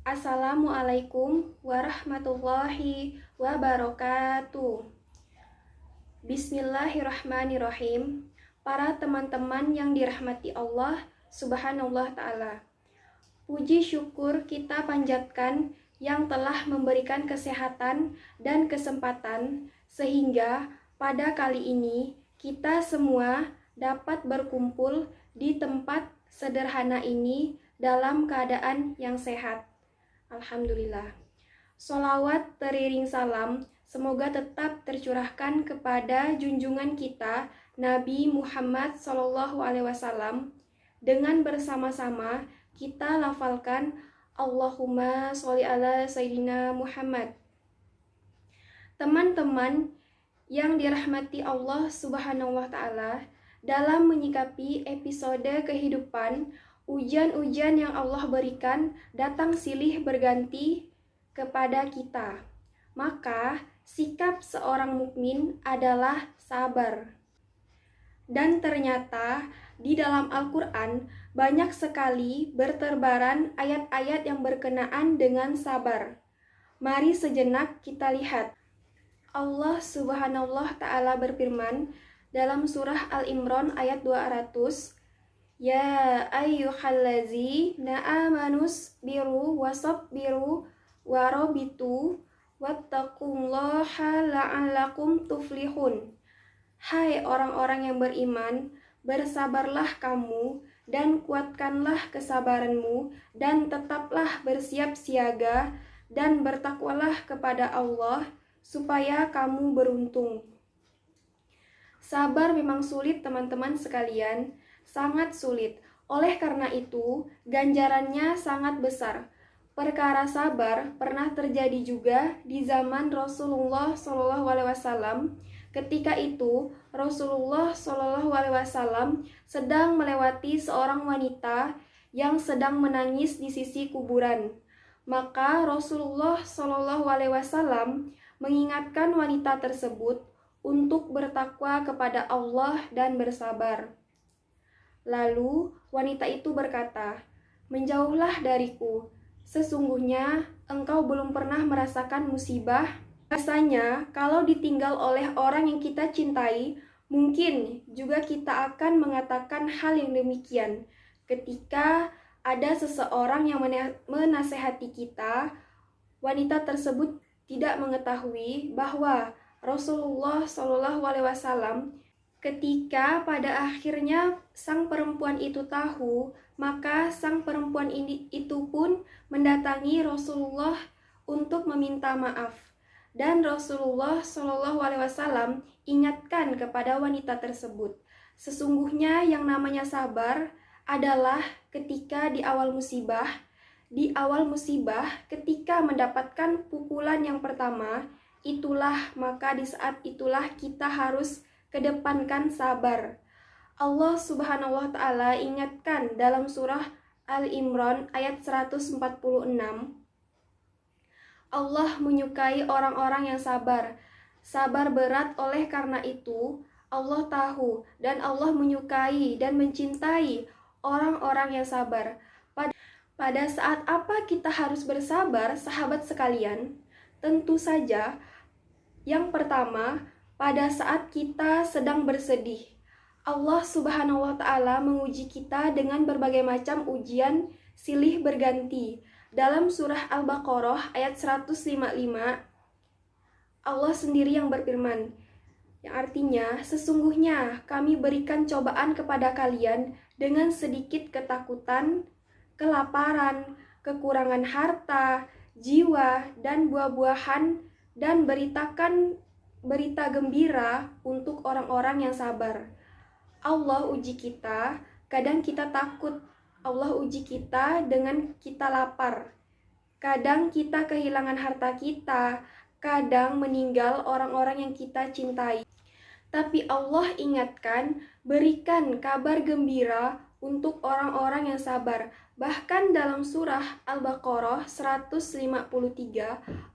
Assalamualaikum warahmatullahi wabarakatuh. Bismillahirrahmanirrahim. Para teman-teman yang dirahmati Allah Subhanahu wa Ta'ala, puji syukur kita panjatkan yang telah memberikan kesehatan dan kesempatan sehingga pada kali ini kita semua dapat berkumpul di tempat sederhana ini dalam keadaan yang sehat. Alhamdulillah. Sholawat teriring salam semoga tetap tercurahkan kepada junjungan kita Nabi Muhammad SAW. Dengan bersama-sama kita lafalkan Allahumma sholli ala Sayyidina Muhammad. Teman-teman yang dirahmati Allah Subhanahu wa Ta'ala, dalam menyikapi episode kehidupan, ujian-ujian yang Allah berikan datang silih berganti kepada kita. Maka sikap seorang mukmin adalah sabar. Dan ternyata di dalam Al-Quran banyak sekali berterbaran ayat-ayat yang berkenaan dengan sabar. Mari sejenak kita lihat. Allah Subhanahu wa Ta'ala berfirman dalam surah Al-Imran ayat 200, Ya ayyuhallazina amanus biru wasabbiru warabitu wattaqullaha la'allakum tuflihun. Hai orang-orang yang beriman, bersabarlah kamu dan kuatkanlah kesabaranmu dan tetaplah bersiap siaga dan bertakwalah kepada Allah supaya kamu beruntung. Sabar memang sulit teman-teman sekalian, sangat sulit. Oleh karena itu, ganjarannya sangat besar. Perkara sabar pernah terjadi juga di zaman Rasulullah SAW. Ketika itu, Rasulullah SAW sedang melewati seorang wanita yang sedang menangis di sisi kuburan. Maka Rasulullah SAW mengingatkan wanita tersebut untuk bertakwa kepada Allah dan bersabar. Lalu wanita itu berkata, menjauhlah dariku, sesungguhnya engkau belum pernah merasakan musibah. Rasanya kalau ditinggal oleh orang yang kita cintai, mungkin juga kita akan mengatakan hal yang demikian. Ketika ada seseorang yang menasehati kita, wanita tersebut tidak mengetahui bahwa Rasulullah SAW ketika pada akhirnya sang perempuan itu tahu, maka sang perempuan itu pun mendatangi Rasulullah untuk meminta maaf. Dan Rasulullah SAW ingatkan kepada wanita tersebut, sesungguhnya yang namanya sabar adalah ketika di awal musibah, ketika mendapatkan pukulan yang pertama, maka di saat itulah kita harus kedepankan sabar. Allah Subhanahu wa Ta'ala ingatkan dalam surah Al-Imran ayat 146. Allah menyukai orang-orang yang sabar. Sabar berat, oleh karena itu Allah tahu dan Allah menyukai dan mencintai orang-orang yang sabar. Pada saat apa kita harus bersabar, sahabat sekalian? Tentu saja, yang pertama, pada saat kita sedang bersedih. Allah Subhanahu wa Ta'ala menguji kita dengan berbagai macam ujian silih berganti. Dalam surah Al-Baqarah ayat 155, Allah sendiri yang berfirman, yang artinya, sesungguhnya kami berikan cobaan kepada kalian dengan sedikit ketakutan, kelaparan, kekurangan harta, jiwa, dan buah-buahan, dan beritakan berita gembira untuk orang-orang yang sabar. Allah uji kita, kadang kita takut. Allah uji kita dengan kita lapar. Kadang kita kehilangan harta kita, kadang meninggal orang-orang yang kita cintai. Tapi Allah ingatkan, berikan kabar gembira untuk orang-orang yang sabar. Bahkan dalam surah Al-Baqarah 153,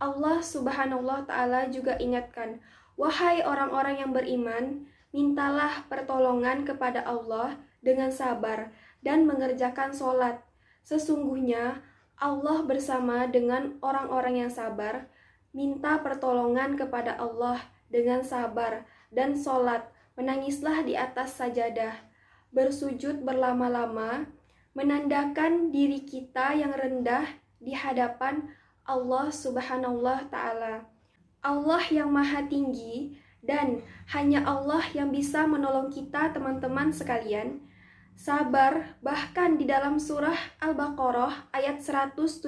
Allah Subhanahu wa Ta'ala juga ingatkan, wahai orang-orang yang beriman, mintalah pertolongan kepada Allah dengan sabar dan mengerjakan sholat. Sesungguhnya Allah bersama dengan orang-orang yang sabar. Minta pertolongan kepada Allah dengan sabar dan sholat. Menangislah di atas sajadah. Bersujud berlama-lama, menandakan diri kita yang rendah di hadapan Allah Subhanahu wa Ta'ala. Allah yang Maha Tinggi, dan hanya Allah yang bisa menolong kita, teman-teman sekalian. Sabar, bahkan di dalam surah Al-Baqarah ayat 177,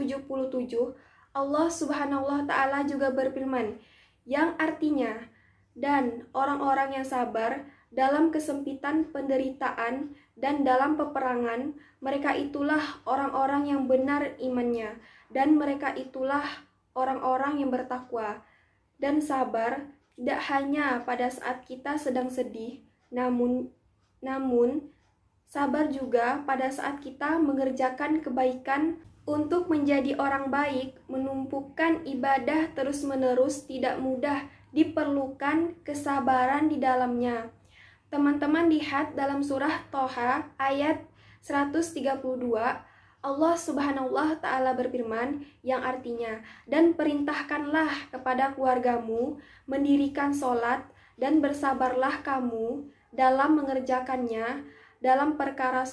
Allah Subhanahu wa Ta'ala juga berfirman, yang artinya, dan orang-orang yang sabar dalam kesempitan penderitaan dan dalam peperangan, mereka itulah orang-orang yang benar imannya, dan mereka itulah orang-orang yang bertakwa. Dan sabar tidak hanya pada saat kita sedang sedih, namun sabar juga pada saat kita mengerjakan kebaikan. Untuk menjadi orang baik, menumpukan ibadah terus-menerus tidak mudah, diperlukan kesabaran di dalamnya. Teman-teman lihat dalam surah Toha ayat 132, Allah Subhanahu wa Ta'ala berfirman, yang artinya, dan perintahkanlah kepada keluargamu mendirikan sholat, dan bersabarlah kamu dalam mengerjakannya. Dalam perkara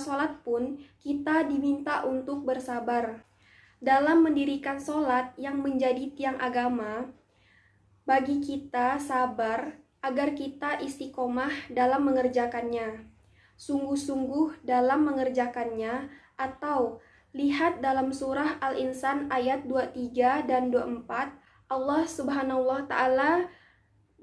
sholat pun kita diminta untuk bersabar. Dalam mendirikan sholat yang menjadi tiang agama, bagi kita sabar agar kita istiqomah dalam mengerjakannya, sungguh-sungguh dalam mengerjakannya. Atau lihat dalam surah Al-Insan ayat 23 dan 24, Allah Subhanahu wa Ta'ala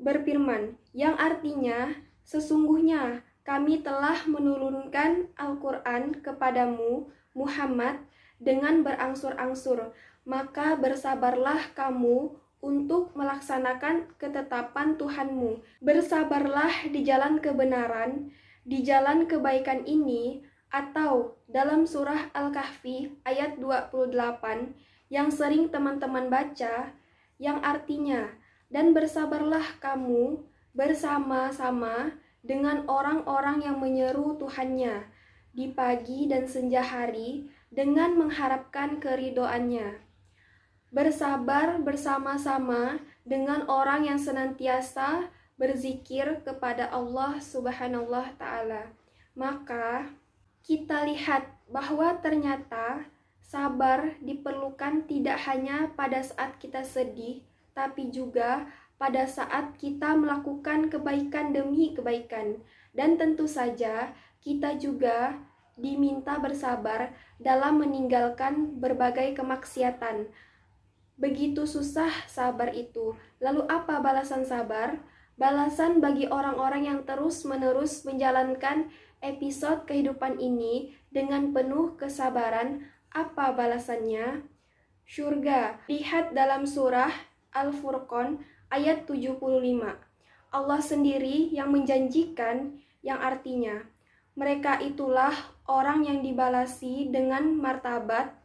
berfirman, yang artinya, sesungguhnya kami telah menurunkan Al-Quran kepadamu, Muhammad, dengan berangsur-angsur, maka bersabarlah kamu untuk melaksanakan ketetapan Tuhanmu. Bersabarlah di jalan kebenaran, di jalan kebaikan ini. Atau dalam surah Al-Kahfi ayat 28 yang sering teman-teman baca, yang artinya, dan bersabarlah kamu bersama-sama dengan orang-orang yang menyeru Tuhannya di pagi dan senja hari dengan mengharapkan keridhoannya. Bersabar bersama-sama dengan orang yang senantiasa berzikir kepada Allah Subhanahu wa Ta'ala. Maka kita lihat bahwa ternyata sabar diperlukan tidak hanya pada saat kita sedih, tapi juga pada saat kita melakukan kebaikan demi kebaikan. Dan tentu saja kita juga diminta bersabar dalam meninggalkan berbagai kemaksiatan. Begitu susah sabar itu. Lalu apa balasan sabar? Balasan bagi orang-orang yang terus-menerus menjalankan episode kehidupan ini dengan penuh kesabaran. Apa balasannya? Surga. Lihat dalam surah Al-Furqan ayat 75. Allah sendiri yang menjanjikan, yang artinya, mereka itulah orang yang dibalasi dengan martabat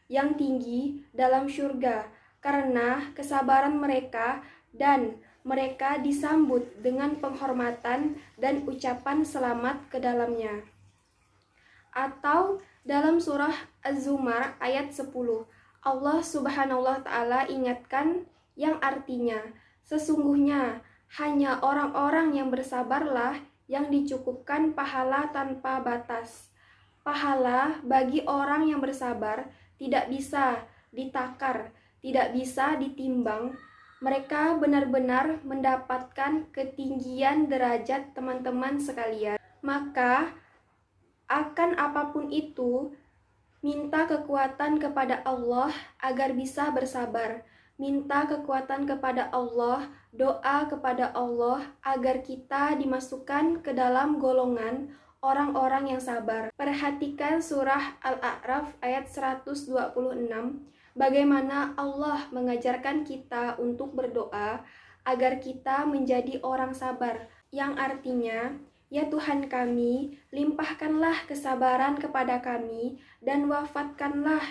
yang tinggi dalam surga karena kesabaran mereka, dan mereka disambut dengan penghormatan dan ucapan selamat ke dalamnya. Atau dalam surah Az-Zumar ayat 10, Allah Subhanahu wa Ta'ala ingatkan, yang artinya, sesungguhnya hanya orang-orang yang bersabarlah yang dicukupkan pahala tanpa batas. Pahala bagi orang yang bersabar tidak bisa ditakar, tidak bisa ditimbang. Mereka benar-benar mendapatkan ketinggian derajat, teman-teman sekalian. Maka akan apapun itu, minta kekuatan kepada Allah agar bisa bersabar. Minta kekuatan kepada Allah, doa kepada Allah agar kita dimasukkan ke dalam golongan orang-orang yang sabar. Perhatikan surah Al-A'raf ayat 126, bagaimana Allah mengajarkan kita untuk berdoa agar kita menjadi orang sabar, yang artinya, ya Tuhan kami, limpahkanlah kesabaran kepada kami dan wafatkanlah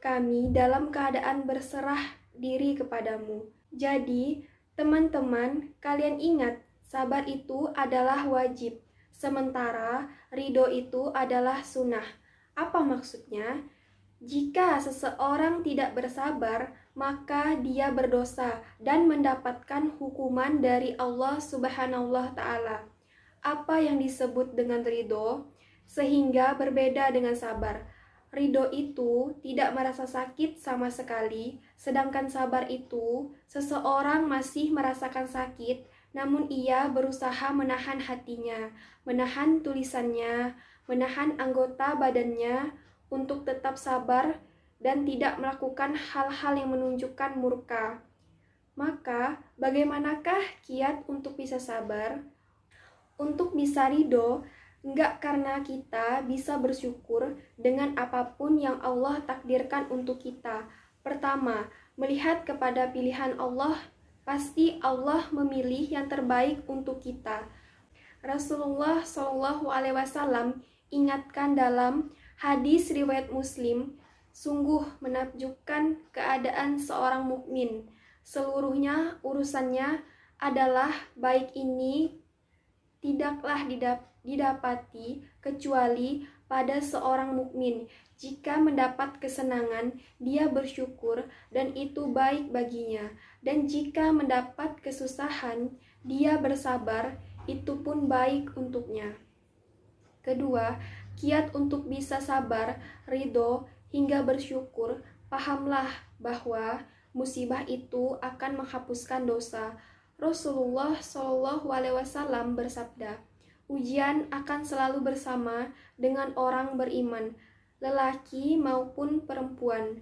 kami dalam keadaan berserah diri kepadamu. Jadi, teman-teman, kalian ingat, sabar itu adalah wajib, sementara ridho itu adalah sunnah. Apa maksudnya? Jika seseorang tidak bersabar, maka dia berdosa dan mendapatkan hukuman dari Allah Subhanahu wa Ta'ala. Apa yang disebut dengan ridho, sehingga berbeda dengan sabar. Ridho itu tidak merasa sakit sama sekali, sedangkan sabar itu seseorang masih merasakan sakit, namun ia berusaha menahan hatinya, menahan tulisannya, menahan anggota badannya untuk tetap sabar dan tidak melakukan hal-hal yang menunjukkan murka. Maka, bagaimanakah kiat untuk bisa sabar? Untuk bisa ridho, enggak karena kita bisa bersyukur dengan apapun yang Allah takdirkan untuk kita. Pertama, melihat kepada pilihan Allah, pasti Allah memilih yang terbaik untuk kita. Rasulullah Shallallahu Alaihi Wasallam ingatkan dalam hadis riwayat Muslim, sungguh menakjubkan keadaan seorang mukmin. Seluruhnya urusannya adalah baik ini tidaklah didapati kecuali pada seorang mukmin. Jika mendapat kesenangan, dia bersyukur dan itu baik baginya. Dan jika mendapat kesusahan, dia bersabar, itu pun baik untuknya. Kedua, kiat untuk bisa sabar, ridho, hingga bersyukur, pahamlah bahwa musibah itu akan menghapuskan dosa. Rasulullah Shallallahu Alaihi Wasallam bersabda, ujian akan selalu bersama dengan orang beriman, lelaki maupun perempuan,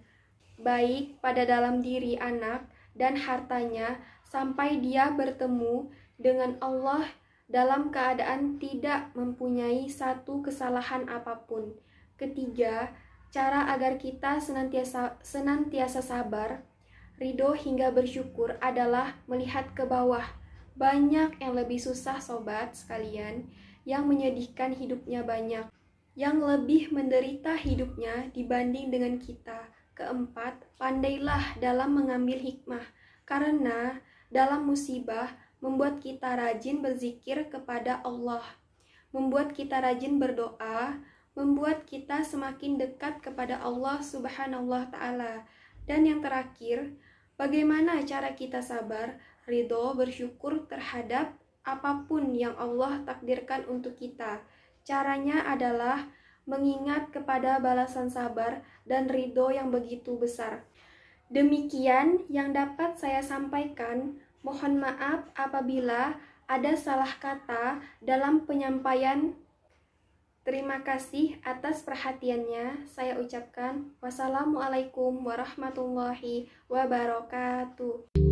baik pada dalam diri anak dan hartanya, sampai dia bertemu dengan Allah dalam keadaan tidak mempunyai satu kesalahan apapun. Ketiga, cara agar kita senantiasa sabar, ridho hingga bersyukur adalah melihat ke bawah. Banyak yang lebih susah sobat sekalian, yang menyedihkan hidupnya banyak, yang lebih menderita hidupnya dibanding dengan kita. Keempat, pandailah dalam mengambil hikmah, karena dalam musibah membuat kita rajin berzikir kepada Allah, membuat kita rajin berdoa, membuat kita semakin dekat kepada Allah Subhanahu wa Ta'ala. Dan yang terakhir, bagaimana cara kita sabar, ridho, bersyukur terhadap apapun yang Allah takdirkan untuk kita? Caranya adalah mengingat kepada balasan sabar dan ridho yang begitu besar. Demikian yang dapat saya sampaikan. Mohon maaf apabila ada salah kata dalam penyampaian. Terima kasih atas perhatiannya. Saya ucapkan wassalamualaikum warahmatullahi wabarakatuh.